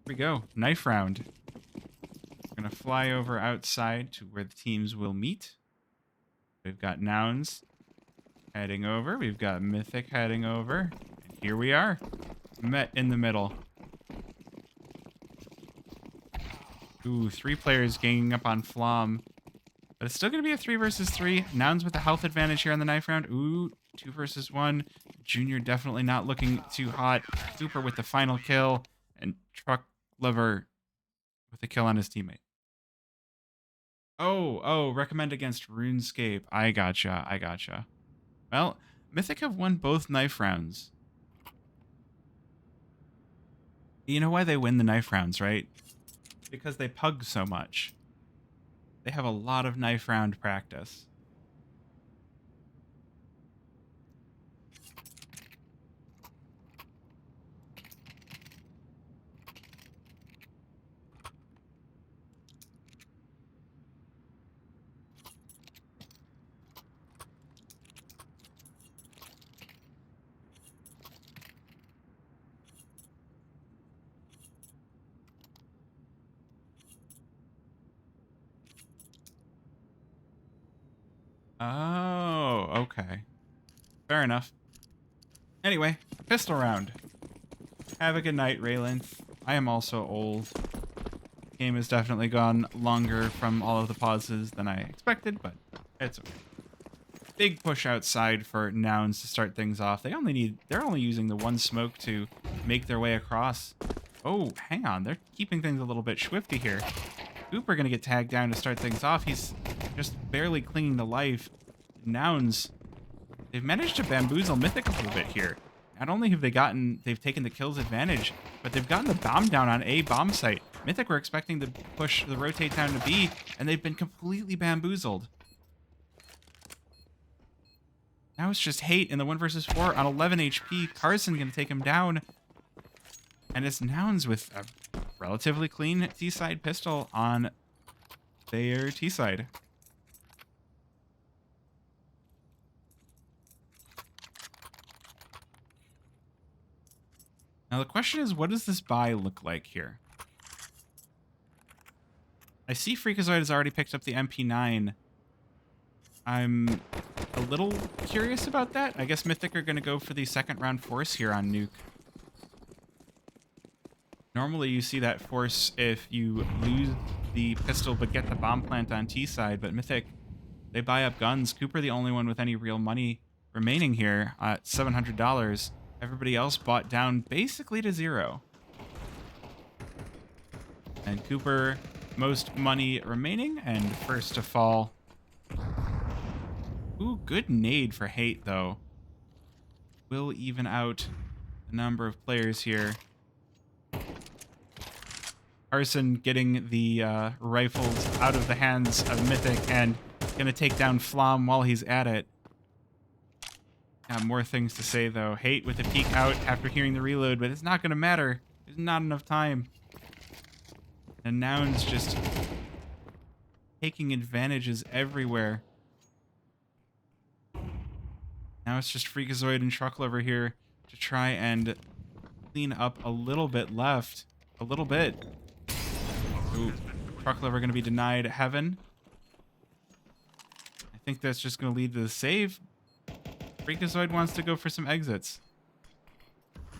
we go. Knife round. We're going to fly over outside to where the teams will meet. We've got Nouns heading over. We've got Mythic heading over. And here we are. Met in the middle. Ooh, 3 players ganging up on Flom. But it's still going to be a 3 versus 3. Nouns with the health advantage here on the knife round. Ooh, 2 versus 1. Junior definitely not looking too hot. Cooper with the final kill. And Truck Lover with a kill on his teammate. Oh, recommend against RuneScape. I gotcha. Well, Mythic have won both knife rounds. You know why they win the knife rounds, right? Because they pug so much. They have a lot of knife round practice. Oh, okay. Fair enough. Anyway, pistol round. Have a good night, Raylan. I am also old. Game has definitely gone longer from all of the pauses than I expected, but it's okay. Big push outside for Nouns to start things off. They're only using the 1 smoke to make their way across. Oh, hang on. They're keeping things a little bit swifty here. Cooper gonna get tagged down to start things off. He's just barely clinging to life. Nouns, they've managed to bamboozle Mythic a little bit here. Not only have they've taken the kills advantage, but they've gotten the bomb down on A bomb site. Mythic were expecting to push the rotate down to B, and they've been completely bamboozled. Now it's just Hate in the 1 versus 4 on 11 HP. Carson gonna take him down. And it's Nouns with a relatively clean T-side pistol on their T-side. Now the question is, what does this buy look like here? I see Freakazoid has already picked up the MP9. I'm a little curious about that. I guess Mythic are going to go for the second round force here on Nuke. Normally you see that force if you lose the pistol but get the bomb plant on T side, but Mythic, they buy up guns. Cooper the only one with any real money remaining here at $700. Everybody else bought down basically to 0. And Cooper, most money remaining and first to fall. Ooh, good nade for Hate, though. Will even out the number of players here. Carson getting the rifles out of the hands of Mythic and gonna take down Flom while he's at it. Got more things to say, though. Hate with a peek out after hearing the reload, but it's not gonna matter. There's not enough time. And Nouns just taking advantages everywhere. Now it's just Freakazoid and Trucklover here to try and clean up a little bit left. A little bit. Ooh, Trucklover going to be denied Heaven. I think that's just going to lead to the save. Freakazoid wants to go for some exits. A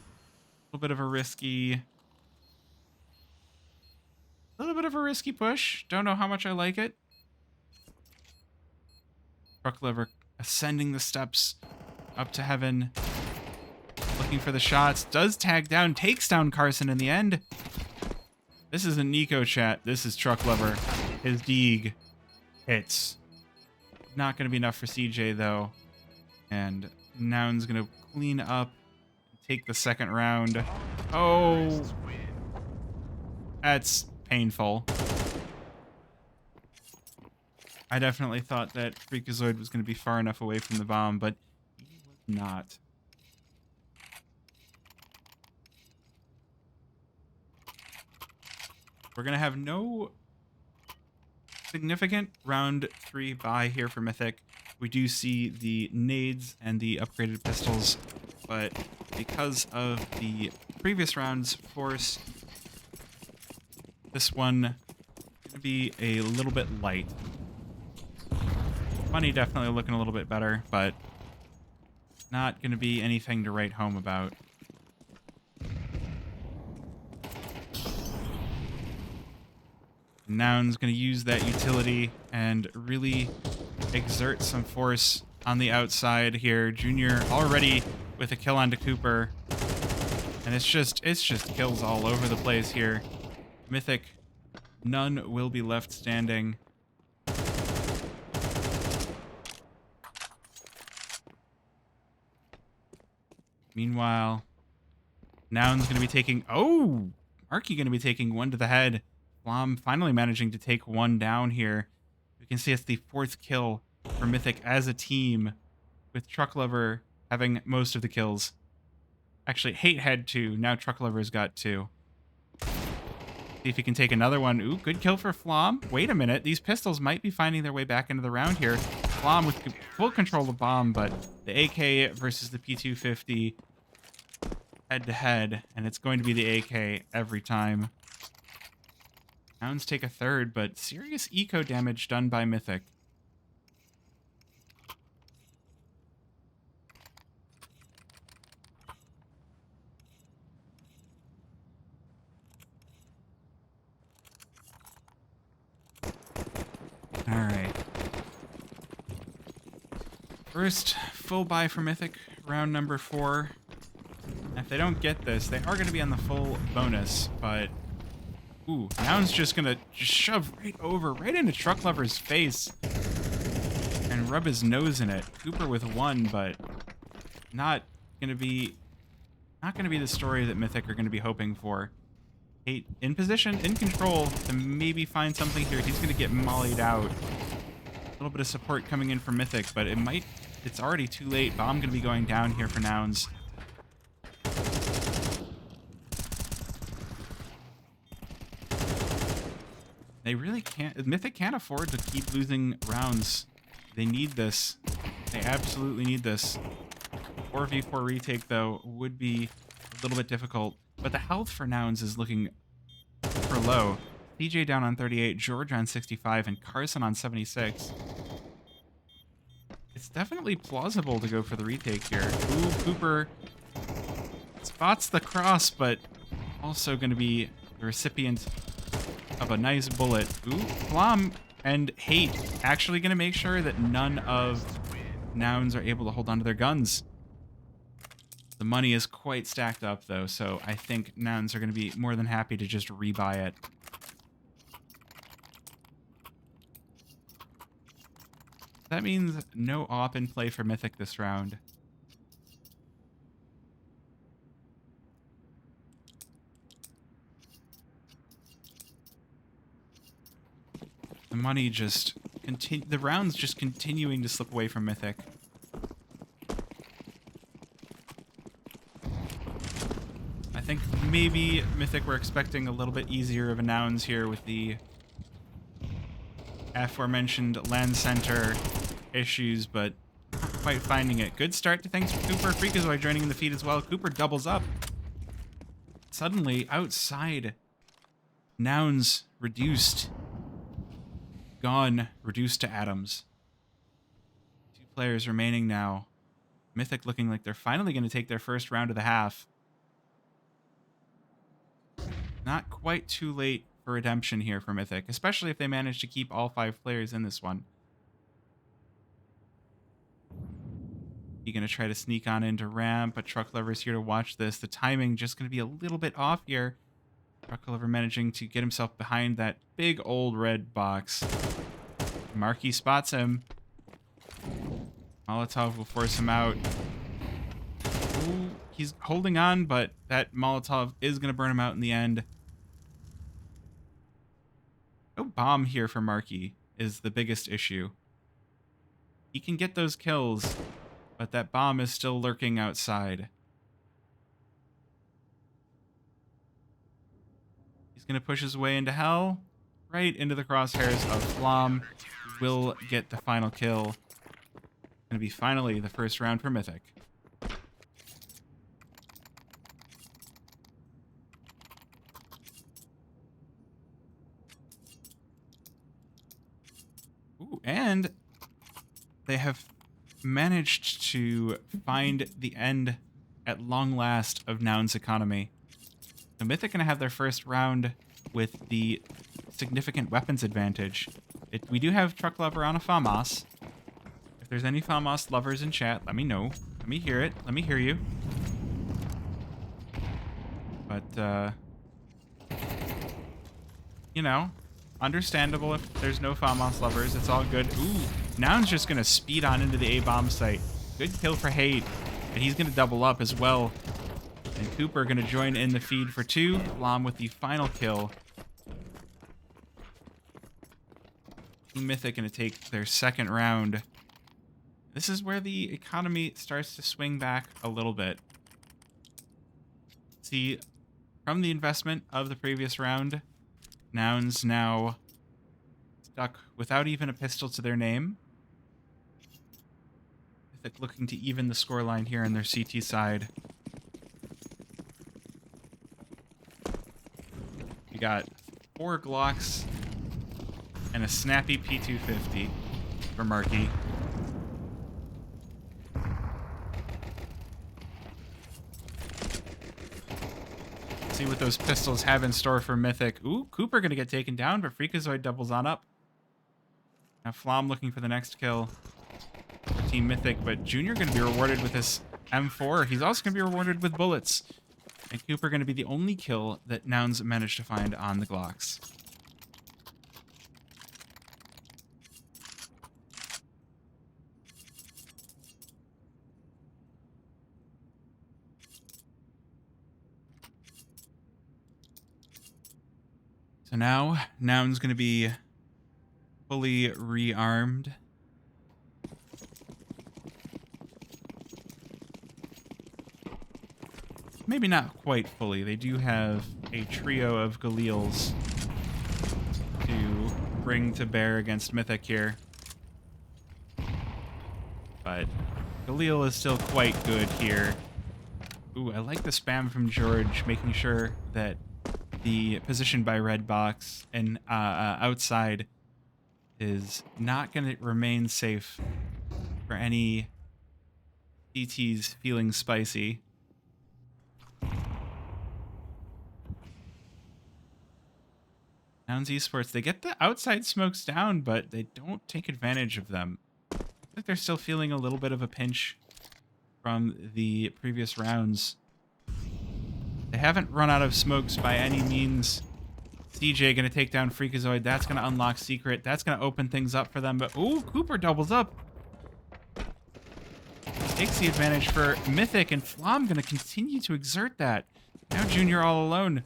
little bit of a risky push. Don't know how much I like it. Trucklover ascending the steps up to Heaven. Looking for the shots. Does tag down. Takes down Carson in the end. This isn't Nico chat. This is Trucklover. His Deeg hits. Not going to be enough for CJ, though. And Noun's going to clean up. Take the second round. Oh. That's painful. I definitely thought that Freakazoid was going to be far enough away from the bomb, but he was not. We're going to have no significant round 3 buy here for Mythic. We do see the nades and the upgraded pistols, but because of the previous round's force, This one going to be a little bit light. Money definitely looking a little bit better, but not going to be anything to write home about. Nouns going to use that utility and really exert some force on the outside here. Junior already with a kill onto Cooper. And it's just kills all over the place here. Mythic, none will be left standing. Meanwhile, Noun's going to be taking... Oh! Marky going to be taking one to the head. Flom finally managing to take one down here. You can see it's the 4th kill for Mythic as a team, with Truck Lover having most of the kills. Actually, Hate had 2. Now Truck Lover's got 2. See if he can take another one. Ooh, good kill for Flom. Wait a minute. These pistols might be finding their way back into the round here. Flom with full control of bomb, but the AK versus the P250 head-to-head, and it's going to be the AK every time. Nouns take a 3rd, but serious eco damage done by Mythic. Alright. First full buy for Mythic, round number 4. If they don't get this, they are going to be on the full bonus, but... Ooh, Noun's just going to shove right into Truck Lover's face and rub his nose in it. Cooper with 1, but not going to be the story that Mythic are going to be hoping for. Hate in position, in control, to maybe find something here. He's going to get mollied out. A little bit of support coming in from Mythic, but it's already too late. Bomb going to be going down here for Nouns. They really can't... Mythic can't afford to keep losing rounds. They need this. They absolutely need this. 4v4 retake, though, would be a little bit difficult. But the health for Nouns is looking super low. CJ down on 38, George on 65, and Carson on 76. It's definitely plausible to go for the retake here. Ooh, Cooper spots the cross, but also going to be the recipient of a nice bullet. Ooh, Flom and Hate actually going to make sure that none of Nouns are able to hold onto their guns. The money is quite stacked up, though, so I think Nouns are going to be more than happy to just rebuy it. That means no op in play for Mythic this round. The money just the rounds just continuing to slip away from Mythic. I think maybe Mythic were expecting a little bit easier of a Nouns here with the aforementioned land center issues, but not quite finding it. Good start to things for Cooper. Freakazoid joining in the feed as well. Cooper doubles up. Suddenly, outside, Nouns reduced. Gone, reduced to atoms. 2 players remaining now. Mythic looking like they're finally going to take their first round of the half. Not quite too late for redemption here for Mythic, especially if they manage to keep all 5 players in this one. You're going to try to sneak on into ramp, but Truck Lover's here to watch this. The timing just going to be a little bit off here. Truck Lover managing to get himself behind that big old red box. Marky spots him. Molotov will force him out. Ooh, he's holding on, but that Molotov is going to burn him out in the end. No bomb here for Marky is the biggest issue. He can get those kills, but that bomb is still lurking outside. He's going to push his way into hell, right into the crosshairs of Flom. Will get the final kill. Going to be finally the first round for Mythic. and they have managed to find the end at long last of Nouns economy. So Mythic going to have their first round with the significant weapons advantage. We do have Truck Lover on a FAMAS. If there's any FAMAS lovers in chat, let me know. Let me hear it. Let me hear you. But, you know, understandable if there's no FAMAS lovers. It's all good. Ooh, Noun's just going to speed on into the A-bomb site. Good kill for Hate. And he's going to double up as well. And Cooper going to join in the feed for 2. Lom with the final kill. Mythic going to take their second round. This is where the economy starts to swing back a little bit. See, from the investment of the previous round, Nouns now stuck without even a pistol to their name. Mythic looking to even the scoreline here on their CT side. We got 4 Glocks and a snappy P250 for Marky. See what those pistols have in store for Mythic. Ooh, Cooper gonna get taken down, but Freakazoid doubles on up. Now Flom looking for the next kill for Team Mythic, but Junior gonna be rewarded with this M4. He's also gonna be rewarded with bullets. And Cooper gonna be the only kill that Nouns managed to find on the Glocks. So now, Noun's going to be fully rearmed. Maybe not quite fully. They do have a trio of Galils to bring to bear against Mythic here. But Galil is still quite good here. Ooh, I like the spam from George, making sure that the position by red box and outside is not going to remain safe for any CTs feeling spicy. Nouns Esports, they get the outside smokes down, but they don't take advantage of them. I think they're still feeling a little bit of a pinch from the previous rounds. They haven't run out of smokes by any means. CJ going to take down Freakazoid. That's going to unlock Secret. That's going to open things up for them. But, ooh, Cooper doubles up. Takes the advantage for Mythic, and Flom going to continue to exert that. Now Junior all alone.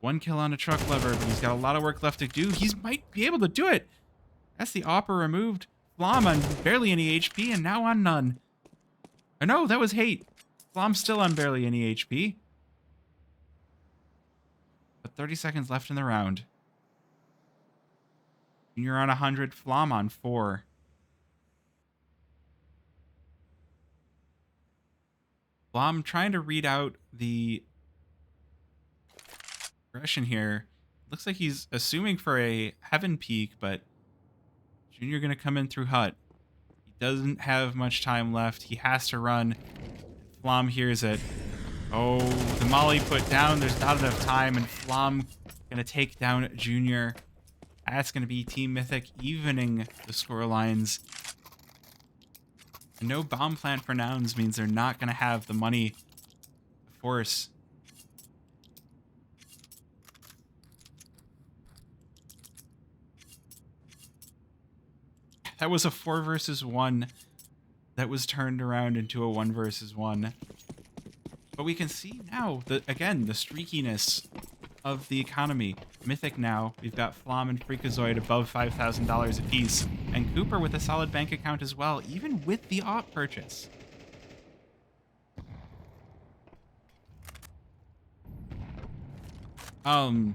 1 kill on a Truck Lover, but he's got a lot of work left to do. He might be able to do it. That's the Opera removed. Flom on barely any HP, and now on none. Oh, no, that was Hate. Flom's still on barely any HP. But 30 seconds left in the round. Junior on 100, Flom on 4. Flom trying to read out the progression here. Looks like he's assuming for a Heaven Peak, but Junior going to come in through Hut. He doesn't have much time left. He has to run. Flom hears it. Oh, the molly put down. There's not enough time, and Flom going to take down Junior. That's going to be Team Mythic evening the score lines. And no bomb plant for Nouns means they're not going to have the money to force. That was a 4 versus 1 that was turned around into a 1 versus 1. But we can see now, again, the streakiness of the economy. Mythic now, we've got Flom and Freakazoid above $5,000 apiece, and Cooper with a solid bank account as well, even with the op purchase. Well,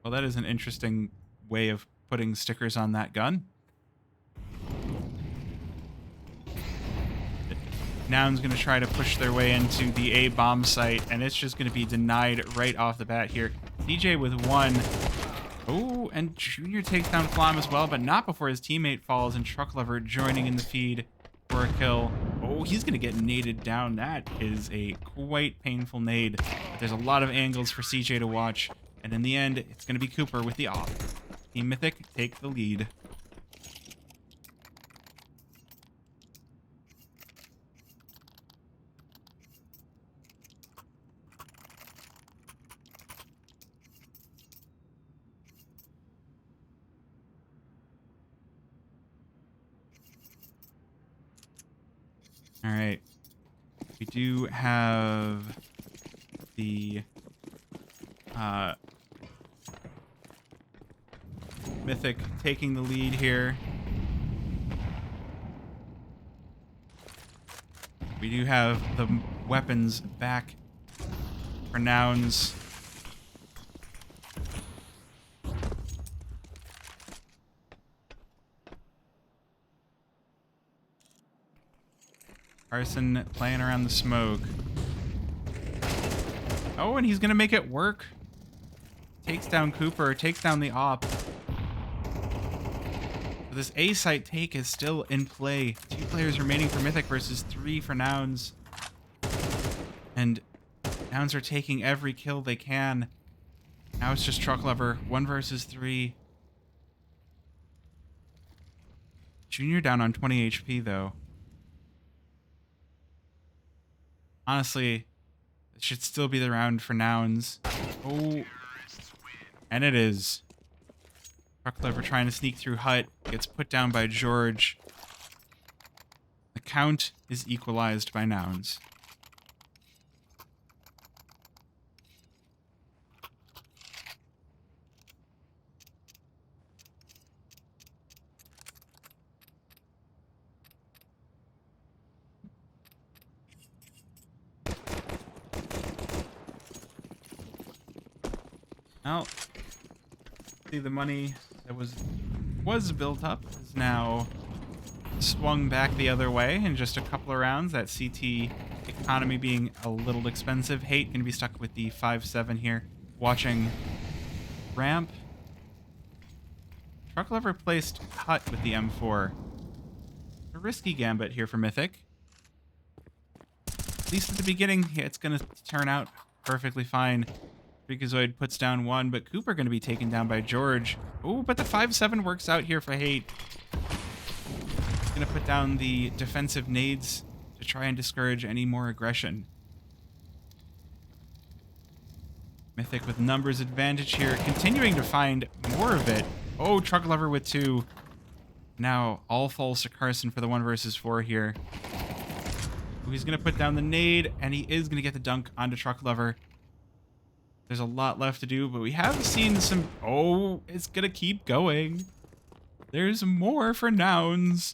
that is an interesting way of putting stickers on that gun. Noun's going to try to push their way into the A bomb site, and it's just going to be denied right off the bat here. DJ with 1. Oh, and Junior takes down Flom as well, but not before his teammate falls, and Truck Lover joining in the feed for a kill. Oh, he's going to get naded down. That is a quite painful nade. But there's a lot of angles for CJ to watch, and in the end, it's going to be Cooper with the op. Team Mythic take the lead. All right. We do have the Mythic taking the lead here. We do have the weapons back for Nouns. Carson playing around the smoke. Oh, and he's going to make it work. Takes down Cooper, takes down the op. This A site take is still in play. 2 players remaining for Mythic versus 3 for Nouns. And Nouns are taking every kill they can. Now it's just Truck Lover. 1 versus 3. Junior down on 20 HP though. Honestly, it should still be the round for Nouns. Oh, and it is. Truck Lover trying to sneak through hut. Gets put down by George. The count is equalized by Nouns. Well, see, the money that was built up is now swung back the other way in just a couple of rounds. That CT economy being a little expensive. Hate gonna be stuck with the 5-7 here, watching ramp. Truck Lover placed hut with the M4. A risky gambit here for Mythic. At least at the beginning, it's gonna turn out perfectly fine. Freakazoid puts down 1, but Cooper going to be taken down by George. Oh, but the 5-7 works out here for Hate. He's going to put down the defensive nades to try and discourage any more aggression. Mythic with numbers advantage here, continuing to find more of it. Oh, Truck Lover with 2. Now all falls to Carson for the 1 versus 4 here. Oh, he's going to put down the nade, and he is going to get the dunk onto Truck Lover. There's a lot left to do, but we have seen some... Oh, it's gonna keep going. There's more for Nouns.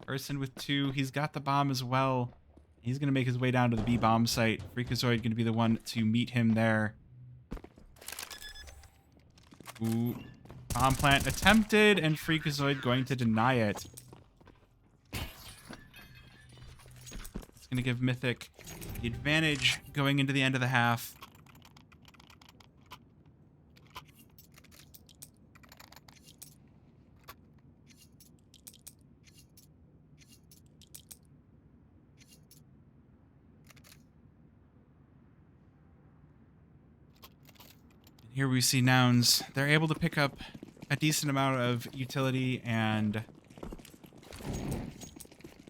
Carson with 2. He's got the bomb as well. He's gonna make his way down to the B bomb site. Freakazoid gonna be the one to meet him there. Ooh. Bomb plant attempted, and Freakazoid going to deny it. It's gonna give Mythic the advantage going into the end of the half. Here we see Nouns. They're able to pick up a decent amount of utility and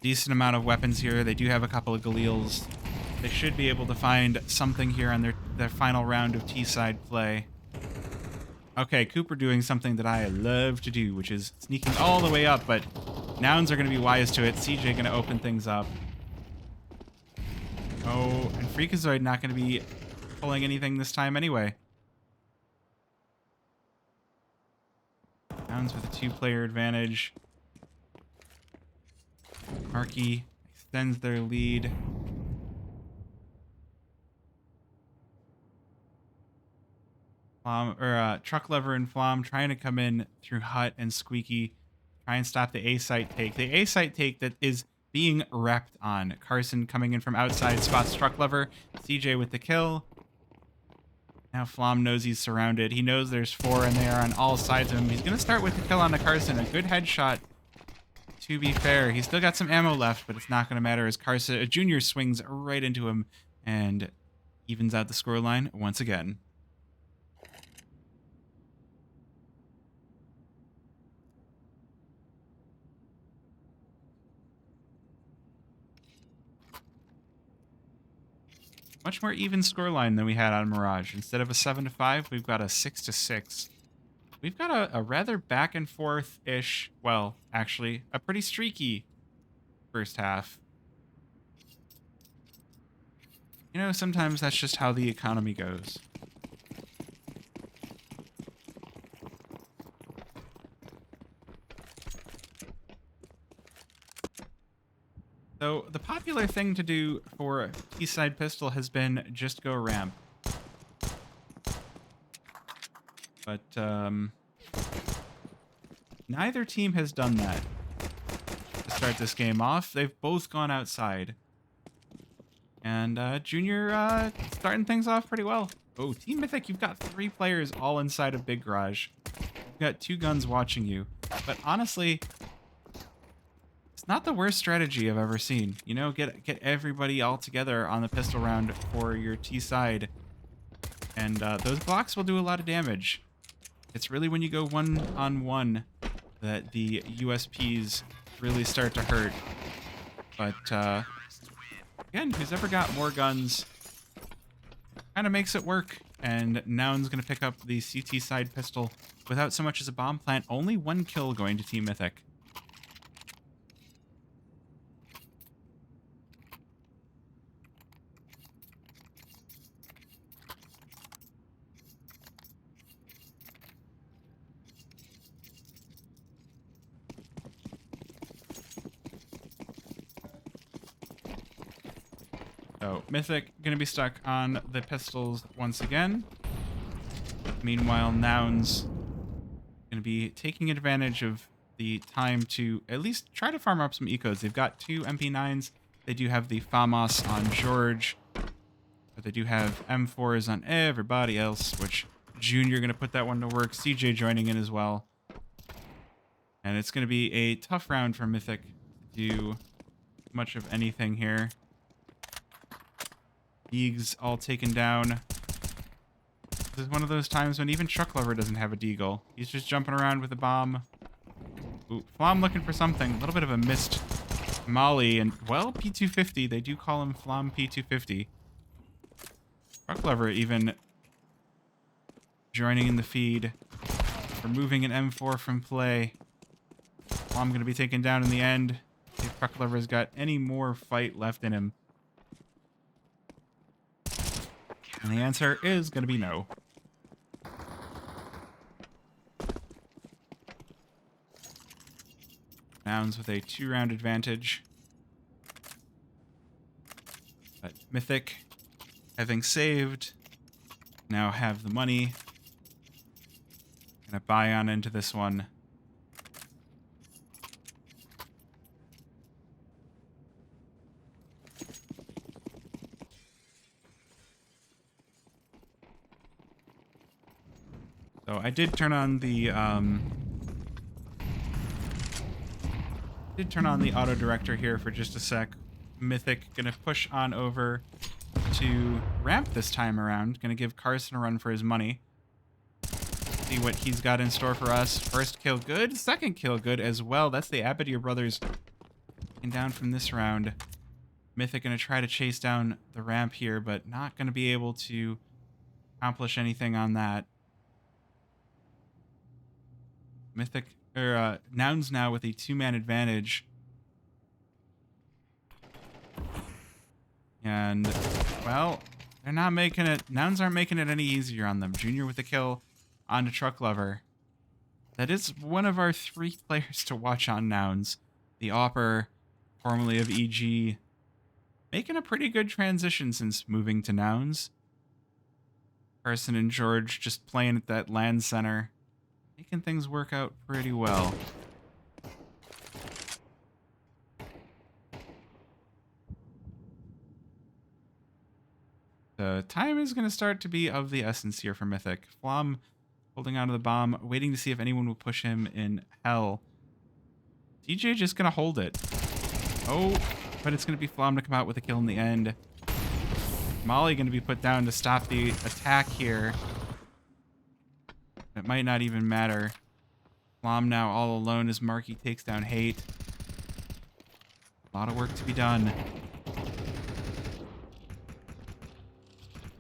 decent amount of weapons here. They do have a couple of Galeels. They should be able to find something here on their final round of T-side play. Okay, Cooper doing something that I love to do, which is sneaking all the way up, but Nouns are going to be wise to it. CJ going to open things up. Oh, and Freakazoid not going to be pulling anything this time anyway. Nouns with a 2-player advantage. Markey extends their lead. Truck Lover and Flom trying to come in through Hut and Squeaky. Try and stop the A-site take. The A-site take that is being repped on. Carson coming in from outside, spots Truck Lover. CJ with the kill. Now Flom knows he's surrounded. He knows there's 4 and they are on all sides of him. He's going to start with the kill on the Carson. A good headshot, to be fair. He's still got some ammo left, but it's not going to matter as Carson, a junior, swings right into him and evens out the scoreline once again. Much more even scoreline than we had on Mirage. Instead of a 7-5, we've got a 6-6. We've got a rather back and forth-ish, well, actually, a pretty streaky first half. You know, sometimes that's just how the economy goes. So the popular thing to do for T-side pistol has been just go ramp. But neither team has done that to start this game off. They've both gone outside. And Junior starting things off pretty well. Oh, Team Mythic, you've got 3 players all inside of Big Garage. You've got 2 guns watching you. But honestly, it's not the worst strategy I've ever seen. You know, get everybody all together on the pistol round for your T side. And those blocks will do a lot of damage. It's really when you go 1-on-1 that the USPs really start to hurt. But again, who's ever got more guns kind of makes it work. And Nouns going to pick up the CT side pistol without so much as a bomb plant. Only 1 kill going to Team Mythic. So Mythic going to be stuck on the pistols once again. Meanwhile, Nouns going to be taking advantage of the time to at least try to farm up some ecos. They've got 2 MP9s. They do have the FAMAS on George. But they do have M4s on everybody else, which Junior going to put that one to work. CJ joining in as well. And it's going to be a tough round for Mythic to do much of anything here. Deags all taken down. This is one of those times when even Truck Lover doesn't have a deagle. He's just jumping around with a bomb. Ooh, Flom looking for something. A little bit of a missed molly. And, well, P250. They do call him Flom P250. Truck Lover even joining in the feed. Removing an M4 from play. Flom going to be taken down in the end. If Truck Lover's got any more fight left in him. And the answer is going to be no. Nouns with a 2-round advantage. But Mythic, having saved, now have the money. Gonna buy on into this one. So I did turn on the auto director here for just a sec. Mythic gonna push on over to ramp this time around. Gonna give Carson a run for his money. See what he's got in store for us. First kill good, second kill good as well. That's the Abadir brothers taken down from this round. Mythic gonna try to chase down the ramp here, but not gonna be able to accomplish anything on that. Mythic, or Nouns now with a 2-man advantage. And, well, they're not making it, Nouns aren't making it any easier on them. Junior with a kill on the Truck Lover. That is one of our 3 players to watch on Nouns. The Opper, formerly of EG, making a pretty good transition since moving to Nouns. Carson and George just playing at that land center. Making things work out pretty well. The time is going to start to be of the essence here for Mythic. Flom holding onto the bomb, waiting to see if anyone will push him in hell. CJ just going to hold it. Oh, but it's going to be Flom to come out with a kill in the end. Molly going to be put down to stop the attack here. It might not even matter. Flom now all alone as Marky takes down Hate. A lot of work to be done.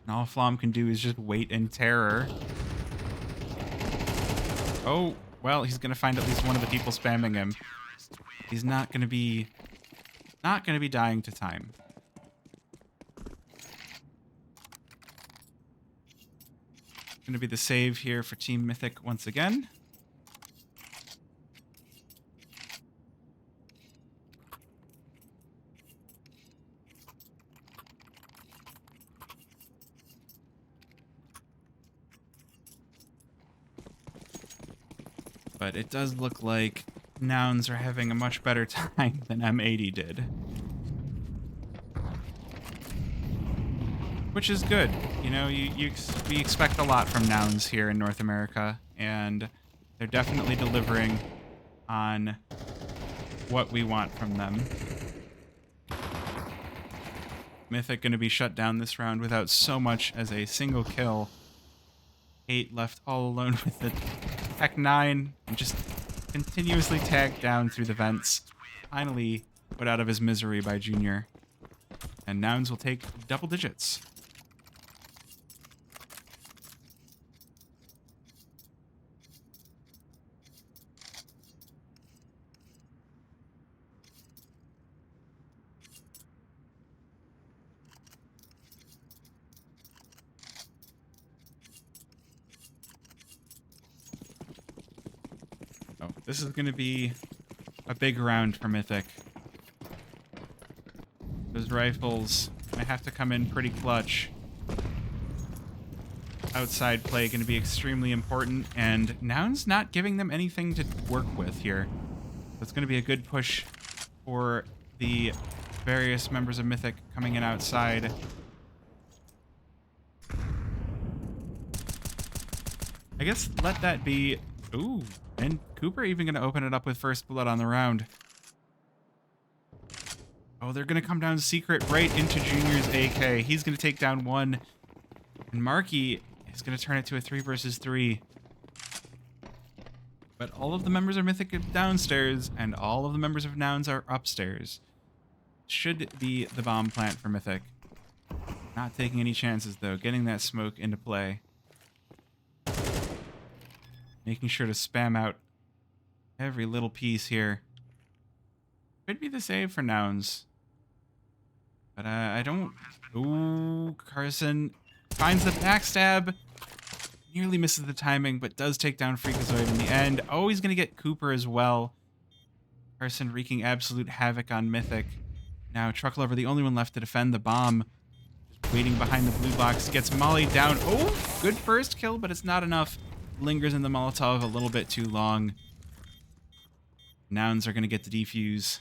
And all Flom can do is just wait in terror. Oh, well, he's going to find at least one of the people spamming him. He's not going to be dying to time. Going to be the save here for Team Mythic once again. But it does look like Nouns are having a much better time than M80 did. Which is good. You know, we expect a lot from Nouns here in North America, and they're definitely delivering on what we want from them. Mythic going to be shut down this round without so much as a single kill. 8 left all alone with the Tech 9 and just continuously tagged down through the vents. Finally put out of his misery by Junior. And Nouns will take double digits. Oh, this is going to be a big round for Mythic. Those rifles I have to come in pretty clutch. Outside play going to be extremely important, and Nouns not giving them anything to work with here. So it's going to be a good push for the various members of Mythic coming in outside. I guess let that be... Ooh, and Cooper even going to open it up with first blood on the round. Oh, they're going to come down secret right into Junior's AK. He's going to take down one. And Marky is going to turn it to a 3 versus 3. But all of the members of Mythic are downstairs, and all of the members of Nouns are upstairs. Should be the bomb plant for Mythic. Not taking any chances, though. Getting that smoke into play. Making sure to spam out every little piece here. Could be the save for Nouns. But I don't... Ooh, Carson finds the backstab. Nearly misses the timing, but does take down Freakazoid in the end. Oh, he's going to get Cooper as well. Carson wreaking absolute havoc on Mythic. Now, Truck Lover, the only one left to defend the bomb. Just waiting behind the blue box. Gets Molly down. Oh, good first kill, but it's not enough. Lingers in the Molotov a little bit too long. Nouns are going to get the defuse.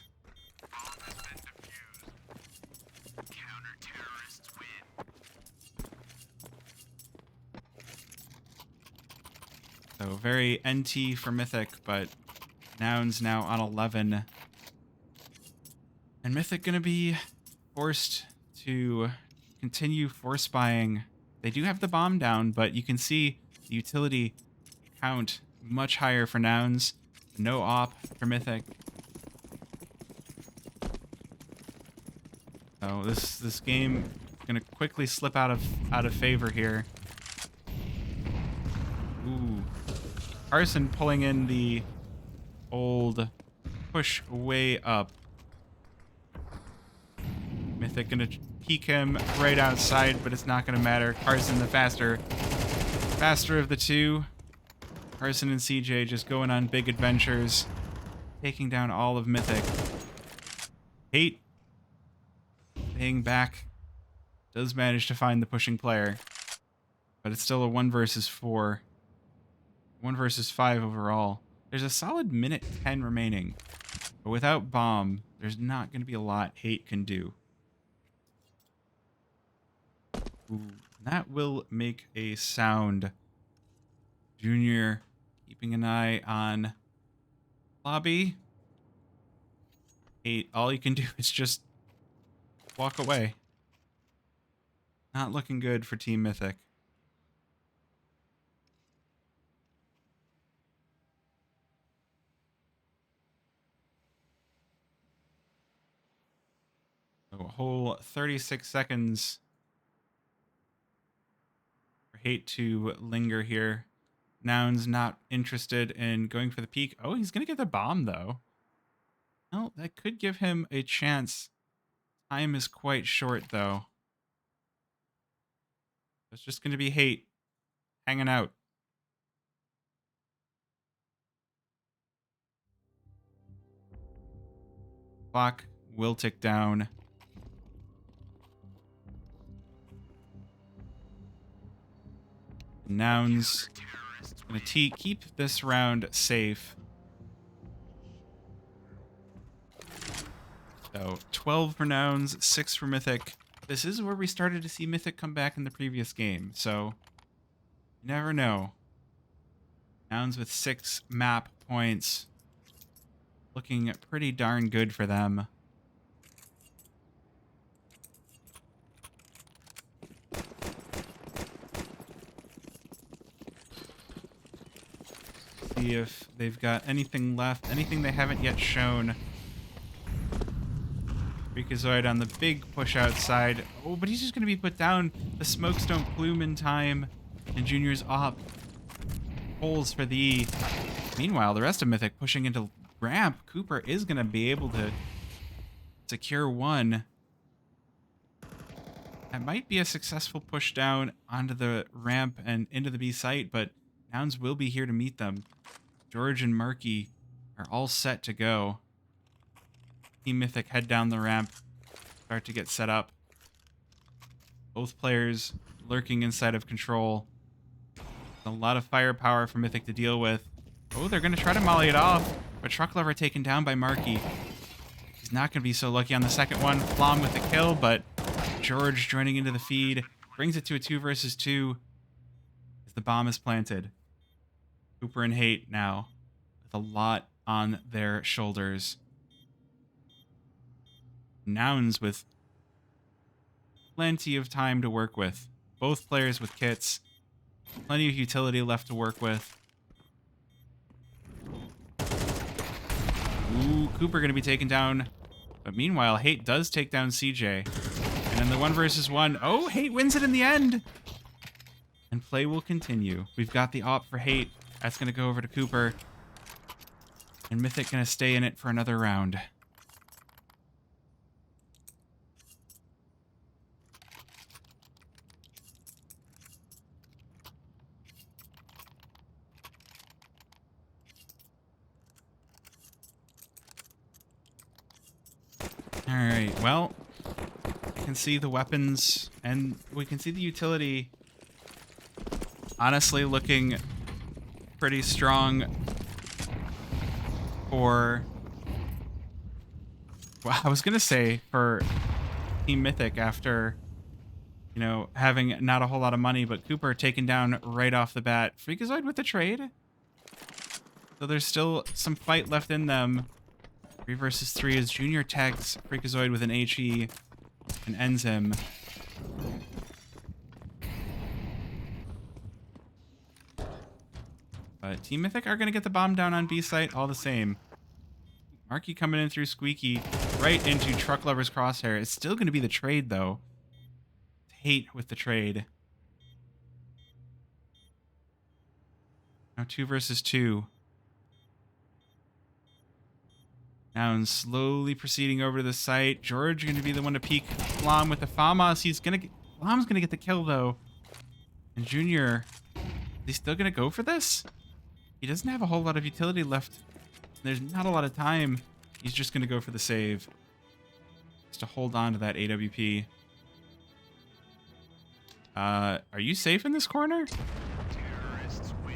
So very NT for Mythic, but Nouns now on 11. And Mythic going to be forced to continue force spying. They do have the bomb down, but you can see the utility count much higher for Nouns. No op for Mythic. So this game is gonna quickly slip out of favor here. Ooh. Carson pulling in the old push way up. Mythic gonna peek him right outside, but it's not gonna matter. Carson the faster of the two. Carson and CJ just going on big adventures, taking down all of Mythic. Hate staying back, does manage to find the pushing player, but it's still a 1 versus 4. 1 versus 5 overall. There's a solid minute 10 remaining, but without bomb, there's not going to be a lot Hate can do. Ooh, that will make a sound. Junior keeping an eye on lobby. 8. All you can do is just walk away. Not looking good for Team Mythic. So a whole 36 seconds for Hate to linger here. Nouns not interested in going for the peak. Oh, he's going to get the bomb, though. Well, that could give him a chance. Time is quite short, though. It's just going to be Hate hanging out. Clock will tick down. Nouns going to keep this round safe. So 12 for Nouns, 6 for Mythic. This is where we started to see Mythic come back in the previous game, so you never know. Nouns with 6 map points. Looking pretty darn good for them. See if they've got anything left, anything they haven't yet shown. Freakazoid on the big push outside. Oh, but he's just going to be put down. The smokes don't plume in time. And Junior's op. Holes for the E. Meanwhile, the rest of Mythic pushing into ramp. Cooper is going to be able to secure one. That might be a successful push down onto the ramp and into the B site, but Nouns will be here to meet them. George and Marky are all set to go. Team Mythic head down the ramp, start to get set up. Both players lurking inside of control. A lot of firepower for Mythic to deal with. Oh, they're going to try to molly it off, but Truck Lover taken down by Marky. He's not going to be so lucky on the second one. Flom with the kill, but George joining into the feed brings it to a 2 versus 2 as the bomb is planted. Cooper and Hate now with a lot on their shoulders. Nouns with plenty of time to work with. Both players with kits. Plenty of utility left to work with. Ooh, Cooper going to be taken down. But meanwhile, Hate does take down CJ. And then the 1 versus 1. Oh, Hate wins it in the end. And play will continue. We've got the op for Hate. That's going to go over to Cooper. And Mythic going to stay in it for another round. All right, well, you can see the weapons and we can see the utility honestly looking pretty strong for, well, I was going to say for Team Mythic after, you know, having not a whole lot of money, but Cooper taken down right off the bat. Freakazoid with the trade. So there's still some fight left in them. 3 versus 3 as Junior tags Freakazoid with an HE and ends him. But Team Mythic are going to get the bomb down on B site all the same. Marky coming in through Squeaky right into Truck Lover's crosshair. It's still going to be the trade, though. Hate with the trade. Now 2 versus 2. Nouns slowly proceeding over to the site. George going to be the one to peek Flom with the FAMAS. Flom's going to get the kill, though. And Junior, is he still going to go for this? He doesn't have a whole lot of utility left. There's not a lot of time. He's just going to go for the save. Just to hold on to that AWP. Are you safe in this corner? Terrorists win.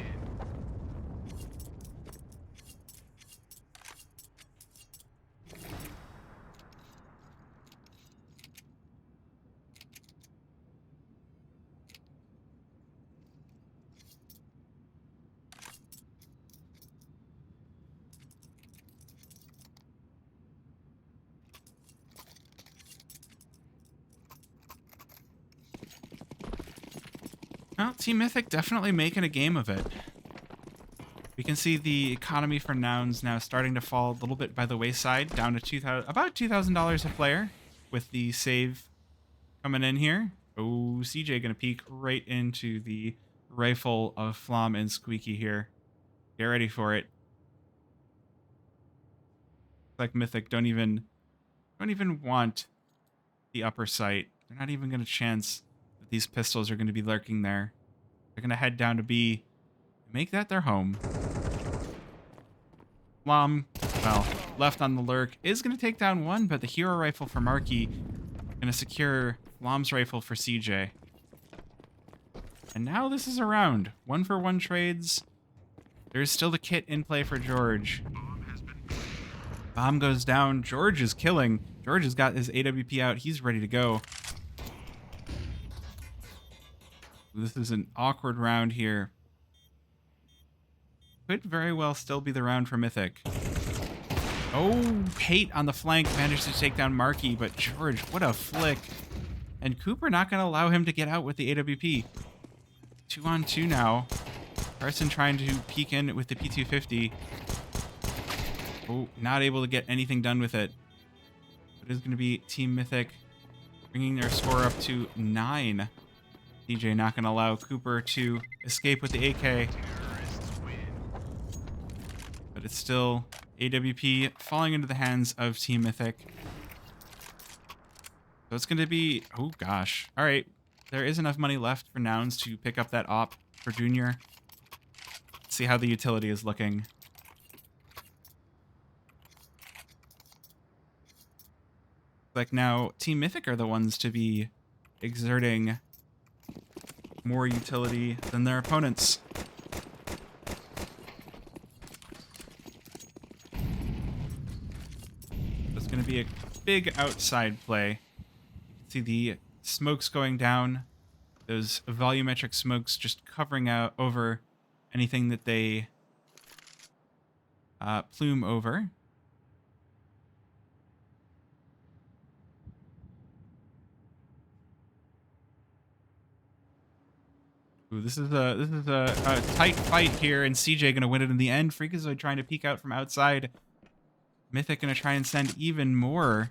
Well, Team Mythic definitely making a game of it. We can see the economy for Nouns now starting to fall a little bit by the wayside, down to about $2,000 a player, with the save coming in here. Oh, CJ gonna peek right into the rifle of Flom and Squeaky here. Get ready for it. Like Mythic don't even want the upper sight. They're not even gonna chance that these pistols are gonna be lurking there. They're gonna head down to B, make that their home. Flom, well, left on the lurk, is gonna take down one, but the hero rifle for Marky gonna secure Flom's rifle for CJ. And now this is a round. 1-for-1 trades. There's still the kit in play for George. Bomb goes down. George is killing. George has got his AWP out. He's ready to go. This is an awkward round here. Could very well still be the round for Mythic. Oh, Hate on the flank managed to take down Marky, but George, what a flick. And Cooper not going to allow him to get out with the AWP. 2-on-2 now. Carson trying to peek in with the P250. Oh, not able to get anything done with it. It is going to be Team Mythic bringing their score up to 9. DJ not going to allow Cooper to escape with the AK. But it's still AWP falling into the hands of Team Mythic. So it's going to be... Oh, gosh. All right. There is enough money left for Nouns to pick up that op for Junior. Let's see how the utility is looking. Like now, Team Mythic are the ones to be exerting more utility than their opponents. It's going to be a big outside play. You can see the smokes going down. Those volumetric smokes just covering out over anything that they plume over. Ooh, this is a tight fight here, and CJ gonna win it in the end. Freakazoid trying to peek out from outside. Mythic gonna try and send even more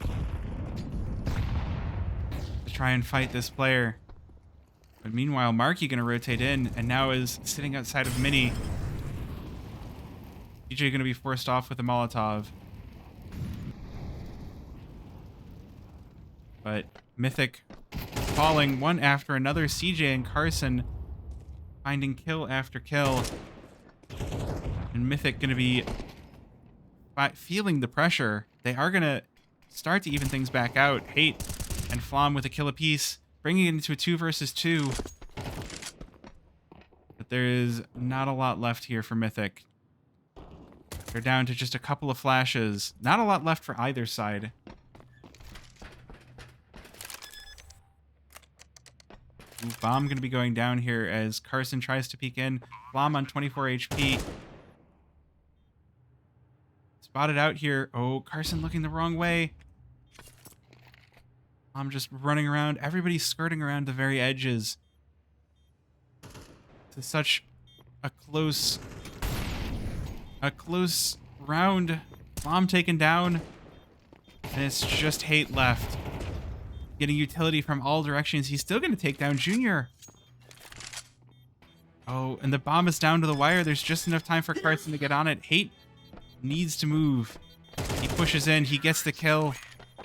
to try and fight this player. But meanwhile, Marky gonna rotate in, and now is sitting outside of Mini. CJ gonna be forced off with a Molotov. But Mythic falling one after another. CJ and Carson finding kill after kill. And Mythic going to be feeling the pressure. They are going to start to even things back out. Hate and Flom with a kill apiece, bringing it into a 2 versus 2. But there is not a lot left here for Mythic. They're down to just a couple of flashes. Not a lot left for either side. Ooh, Bomb going to be going down here as Carson tries to peek in. Flom on 24 HP. Spotted out here. Oh, Carson looking the wrong way. I'm just running around. Everybody's skirting around the very edges. It's such a close round. Bomb taken down. And it's just Hate left. Getting utility from all directions. He's still going to take down Junior. Oh, and the bomb is down to the wire. There's just enough time for Carson to get on it. Hate needs to move. He pushes in. He gets the kill.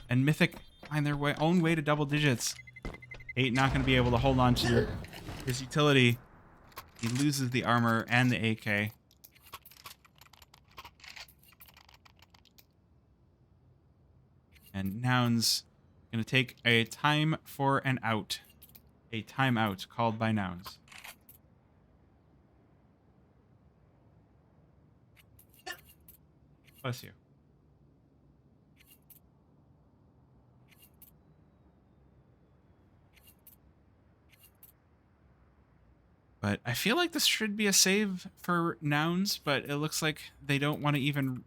And Mythic find their own way to double digits. Hate not going to be able to hold on to his utility. He loses the armor and the AK. And Nouns going to take a time for an out. A timeout called by Nouns. Bless you. But I feel like this should be a save for Nouns, but it looks like they don't want to even...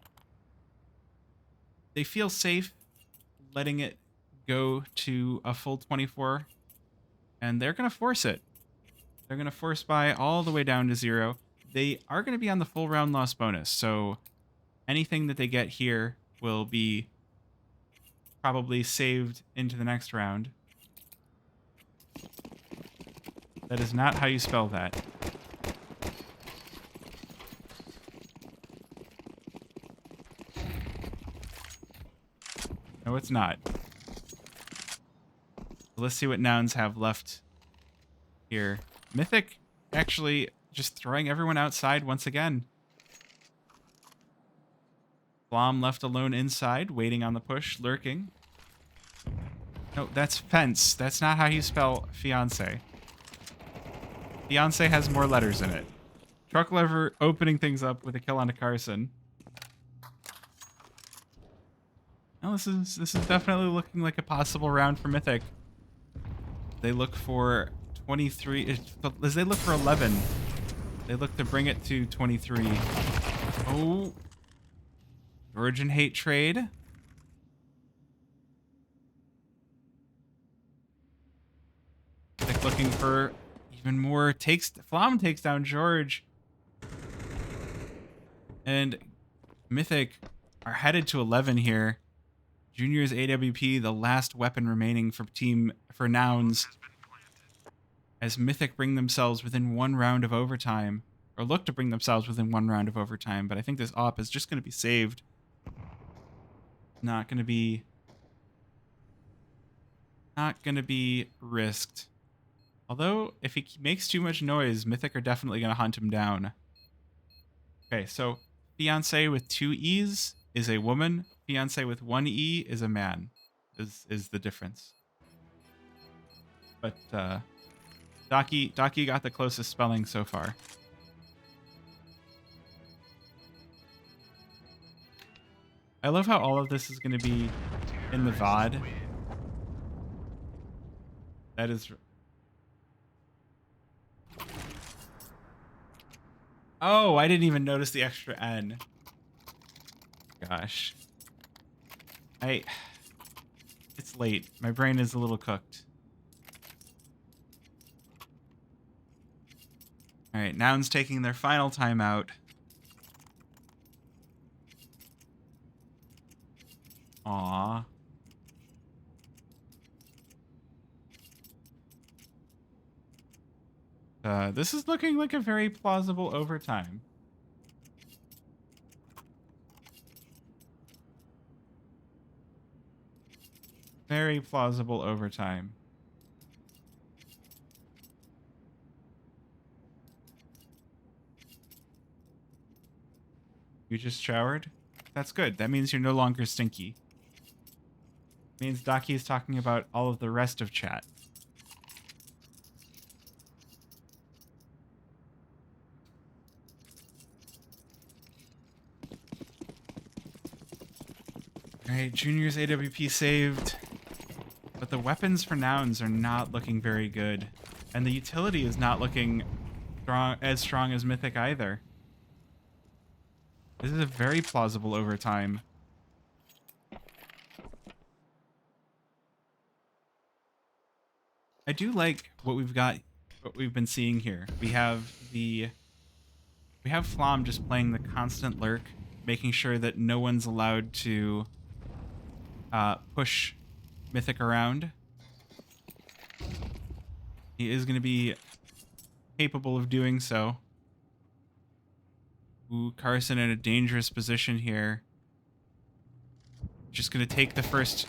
They feel safe letting it go to a full 24, and they're going to force it. They're going to force buy all the way down to 0. They are going to be on the full round loss bonus, so anything that they get here will be probably saved into the next round. That is not how you spell that. No, it's not. Let's see what Nouns have left here. Mythic actually just throwing everyone outside once again. Flom left alone inside, waiting on the push, lurking. No, that's fence. That's not how you spell fiance. Fiance has more letters in it. Truck Lever opening things up with a kill onto Carson. Well, this is definitely looking like a possible round for Mythic. They look for 23. As they look for 11, they look to bring it to 23. Oh, Virgin Hate trade. Mythic looking for even more. Flom takes down George, and Mythic are headed to 11 here. Junior's AWP, the last weapon remaining for Nouns, as Mythic bring themselves within 1 round of overtime, or look to bring themselves within 1 round of overtime. But I think this op is just going to be saved. Not going to be risked. Although, if he makes too much noise, Mythic are definitely going to hunt him down. Okay, so fiance with 2 E's is a woman. Fiance with 1 E is a man. Is the difference. But Daki got the closest spelling so far. I love how all of this is going to be in the VOD. That is... Oh, I didn't even notice the extra N. Gosh. It's late. My brain is a little cooked. Alright, Nouns taking their final timeout. Aww. This is looking like a very plausible overtime. Very plausible overtime. You just showered? That's good. That means you're no longer stinky. Means Daki is talking about all of the rest of chat. Alright, Junior's AWP saved. But the weapons for Nouns are not looking very good. And the utility is not looking as strong as Mythic either. This is a very plausible overtime. I do like what we've been seeing here. We have Flom just playing the constant lurk, making sure that no one's allowed to push Mythic around. He is going to be capable of doing so. Ooh, Carson in a dangerous position here. Just going to take the first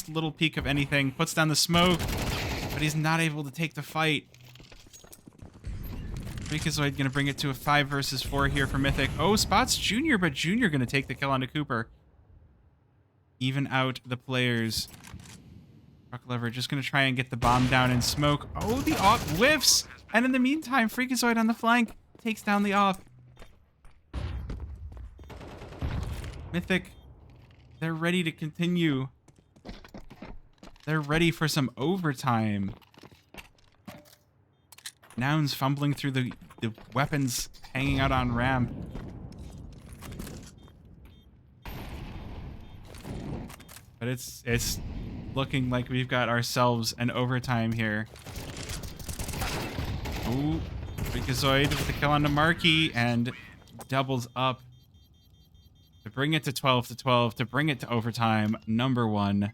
little peek of anything, puts down the smoke, but he's not able to take the fight. Freakazoid going to bring it to a 5 versus 4 here for Mythic. Oh, spots Junior, but Junior going to take the kill onto Cooper. Even out the players. Truck Lever just going to try and get the bomb down in smoke. Oh, the op whiffs! And in the meantime, Freakazoid on the flank takes down the op. Mythic, they're ready to continue. They're ready for some overtime. Nouns fumbling through the weapons hanging out on ramp. But it's looking like we've got ourselves an overtime here. Ooh, Freakazoid with the kill on the Marquee and doubles up to bring it to 12-12, to bring it to overtime. Number one.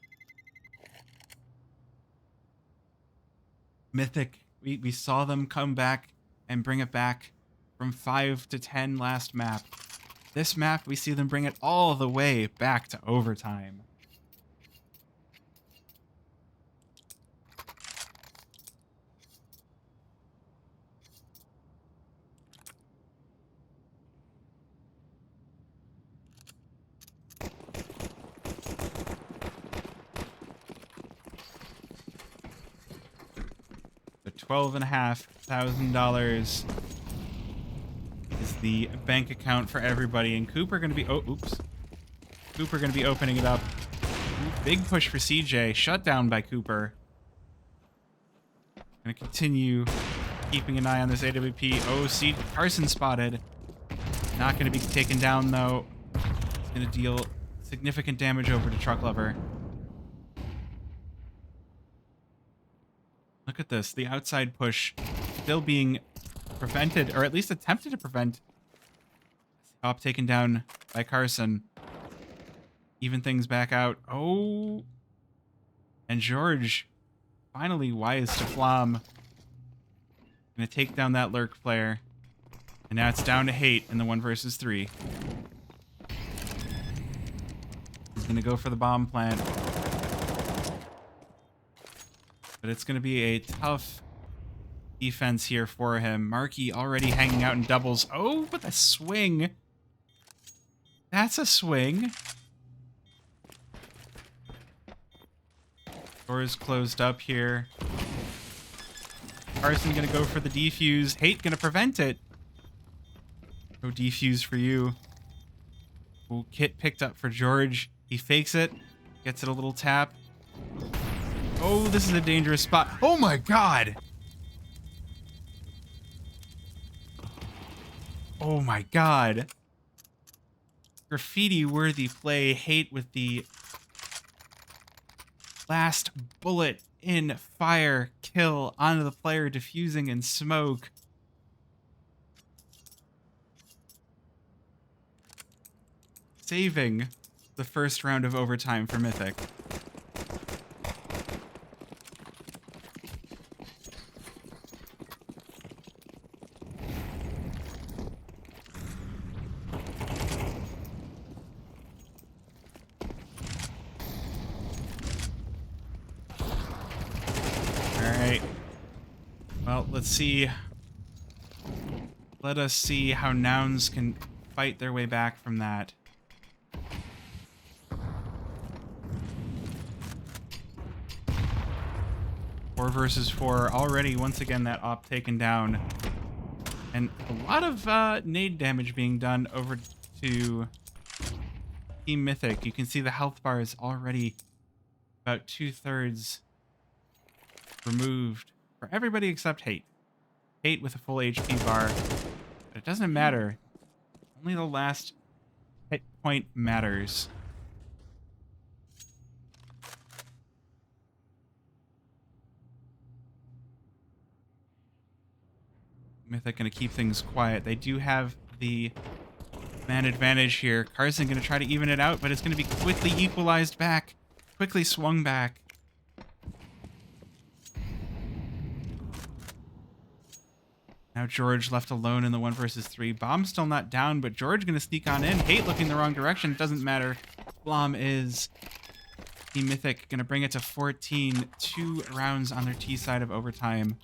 Mythic, we saw them come back and bring it back from 5-10 last map. This map, we see them bring it all the way back to overtime. The $12,500 is the bank account for everybody, and Cooper going to be Cooper going to be opening it up. Ooh, big push for CJ, shut down by Cooper. Going to continue keeping an eye on this AWP. Oh, see, Carson spotted. Not going to be taken down though. It's going to deal significant damage over to Truck Lover. Look at this. The outside push still being prevented, or at least attempted to prevent. Op taken down by Carson. Even things back out. Oh. And George, finally wise to Flom. Gonna take down that lurk player. And now it's down to Hate in the 1 versus 3. He's gonna go for the bomb plant. But it's going to be a tough defense here for him. Markey already hanging out in doubles. Oh, but a swing. That's a swing. Doors closed up here. Carson going to go for the defuse. Hate going to prevent it. No defuse for you. Oh, Kit picked up for George. He fakes it. Gets it a little tap. Oh, this is a dangerous spot. Oh my god! Oh my god. Graffiti-worthy play. Hate with the last bullet in fire kill onto the player, diffusing in smoke. Saving the first round of overtime for Mythic. Well, let's see. Let us see how Nouns can fight their way back from that. Four versus 4. Already, once again, that op taken down. And a lot of nade damage being done over to Team Mythic. You can see the health bar is already about 2/3 removed for everybody except Hate. Hate with a full HP bar. But it doesn't matter. Only the last hit point matters. Mythic going to keep things quiet. They do have the man advantage here. Carson going to try to even it out, but it's going to be quickly equalized back. Quickly swung back. Now George left alone in the 1 versus 3. Bomb's still not down, but George going to sneak on in. Hate looking the wrong direction. Doesn't matter. Blom is. Team Mythic going to bring it to 14. 2 rounds on their T side of overtime.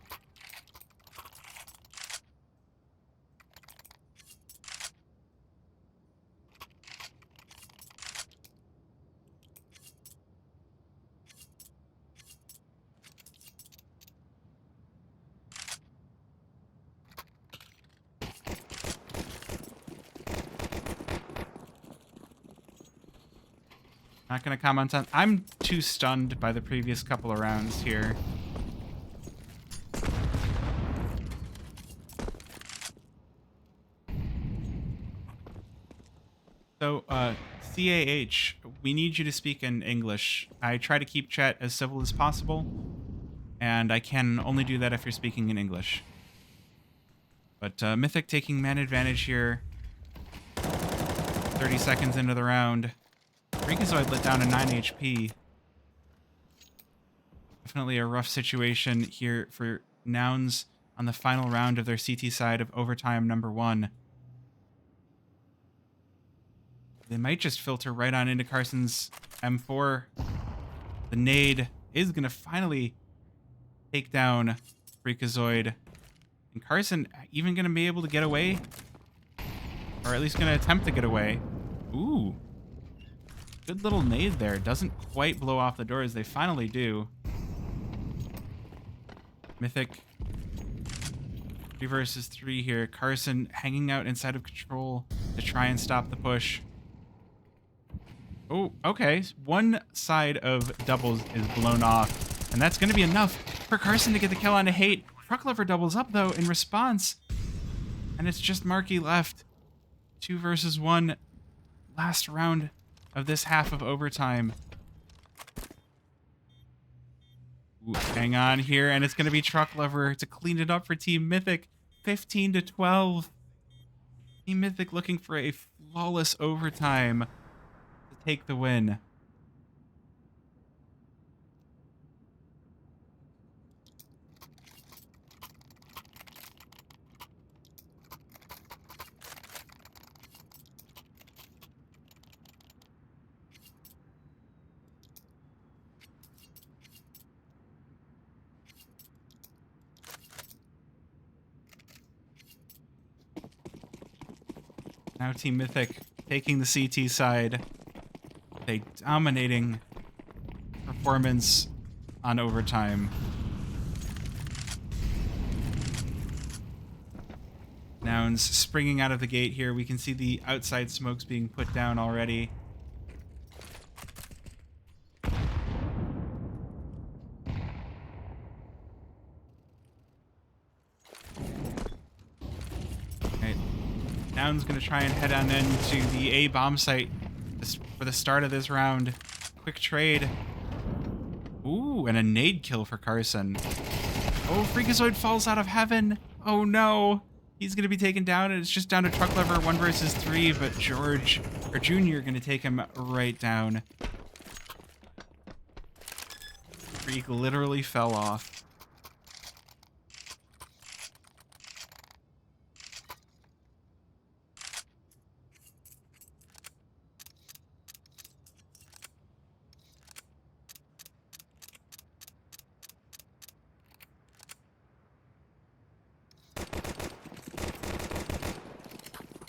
Not going to comment on... I'm too stunned by the previous couple of rounds here. So, CAH, we need you to speak in English. I try to keep chat as civil as possible, and I can only do that if you're speaking in English. But Mythic taking man advantage here. 30 seconds into the round. Freakazoid let down a 9 HP. Definitely a rough situation here for Nouns on the final round of their CT side of overtime number 1. They might just filter right on into Carson's M4. The nade is going to finally take down Freakazoid. And Carson even going to be able to get away? Or at least going to attempt to get away. Ooh. Good little nade there. Doesn't quite blow off the doors. They finally do. Mythic 3 versus 3 here. Carson hanging out inside of control to try and stop the push. Oh, okay. One side of doubles is blown off. And that's going to be enough for Carson to get the kill on a hate. Truck Lover doubles up, though, in response. And it's just Marky left. 2 versus 1. Last round of this half of overtime. Ooh, hang on here, and it's going to be Truck Lover to clean it up for Team Mythic. 15-12. Team Mythic looking for a flawless overtime to take the win. Now Team Mythic taking the CT side. A dominating performance on overtime. Nouns springing out of the gate here. We can see the outside smokes being put down already. Nouns going to try and head on into the A bomb site for the start of this round. Quick trade. Ooh, and a nade kill for Carson. Oh, Freakazoid falls out of heaven. Oh no. He's going to be taken down, and it's just down to Truck Lover 1 versus 3, but George, or Junior, going to take him right down. Freak literally fell off.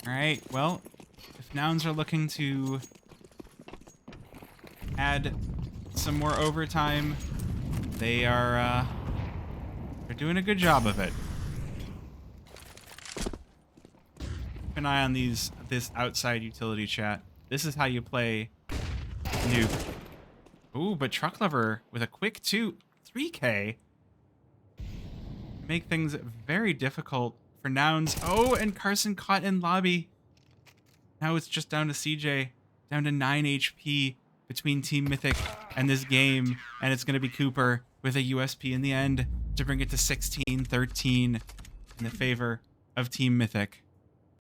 Alright, well, if Nouns are looking to add some more overtime, they're doing a good job of it. Keep an eye on this outside utility chat. This is how you play Nuke. Ooh, but Truck Lover with a quick 3K. Make things very difficult for Nouns. Oh, and Carson caught in lobby. Now it's just down to CJ. Down to 9 HP between Team Mythic and this game. And it's going to be Cooper with a USP in the end to bring it to 16-13 in the favor of Team Mythic.